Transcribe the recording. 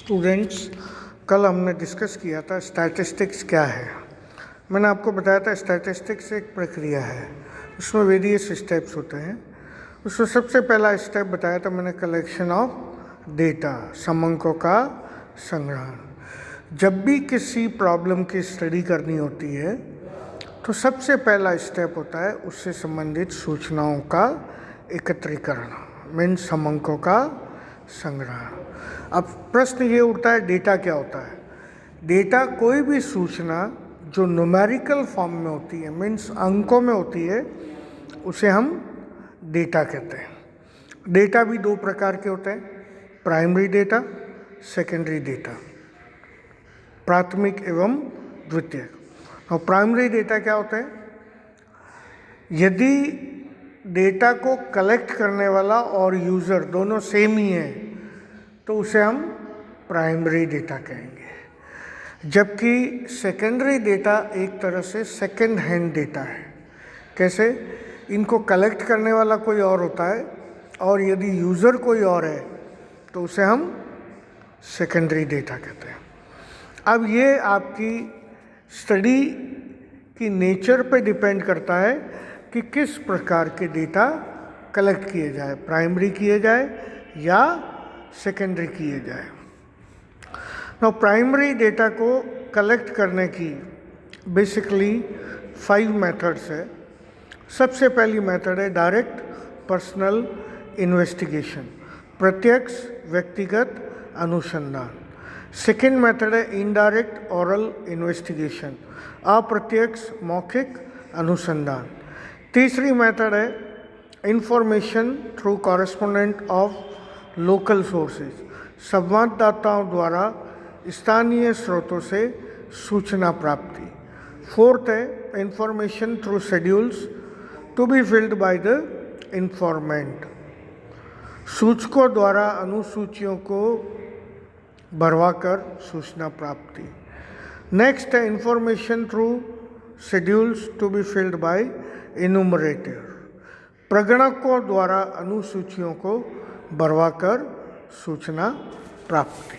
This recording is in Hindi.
स्टूडेंट्स, कल हमने डिस्कस किया था स्टैटिस्टिक्स क्या है। मैंने आपको बताया था स्टैटिस्टिक्स एक प्रक्रिया है, उसमें वेरियस स्टेप्स होते हैं। उसमें सबसे पहला स्टेप बताया था मैंने, कलेक्शन ऑफ डेटा, समंकों का संग्रहण। जब भी किसी प्रॉब्लम की स्टडी करनी होती है तो सबसे पहला स्टेप होता है उससे संबंधित सूचनाओं का एकत्रीकरण, मीन्स समंकों का संग्रहण। अब प्रश्न ये उठता है, डेटा क्या होता है? डेटा कोई भी सूचना जो न्यूमेरिकल फॉर्म में होती है, मीन्स अंकों में होती है, उसे हम डेटा कहते हैं। डेटा भी दो प्रकार के होते हैं, प्राइमरी डेटा, सेकेंडरी डेटा, प्राथमिक एवं द्वितीयक। और प्राइमरी डेटा क्या होता है? यदि डेटा को कलेक्ट करने वाला और यूज़र दोनों सेम ही है तो उसे हम प्राइमरी डेटा कहेंगे। जबकि सेकेंडरी डेटा एक तरह से सेकेंड हैंड डेटा है। कैसे? इनको कलेक्ट करने वाला कोई और होता है और यदि यूज़र कोई और है तो उसे हम सेकेंडरी डेटा कहते हैं। अब ये आपकी स्टडी की नेचर पे डिपेंड करता है कि किस प्रकार के डेटा कलेक्ट किए जाए, प्राइमरी किए जाए या सेकेंडरी किए जाए। नाउ प्राइमरी डेटा को कलेक्ट करने की बेसिकली 5 मेथड्स है। सबसे पहली मेथड है डायरेक्ट पर्सनल इन्वेस्टिगेशन, प्रत्यक्ष व्यक्तिगत अनुसंधान। सेकेंड मेथड है इनडायरेक्ट ऑरल इन्वेस्टिगेशन, अप्रत्यक्ष मौखिक अनुसंधान। तीसरी मेथड है information through correspondent of local sources, संवाददाताओं द्वारा स्थानीय स्रोतों से सूचना प्राप्ति। फोर्थ है information through schedules to be filled by the informant, सूचकों द्वारा अनुसूचियों को भरवाकर सूचना प्राप्ति। नेक्स्ट है information through schedules to be filled by enumerator, प्रगणकों द्वारा अनुसूचियों को भरवाकर सूचना प्राप्ति।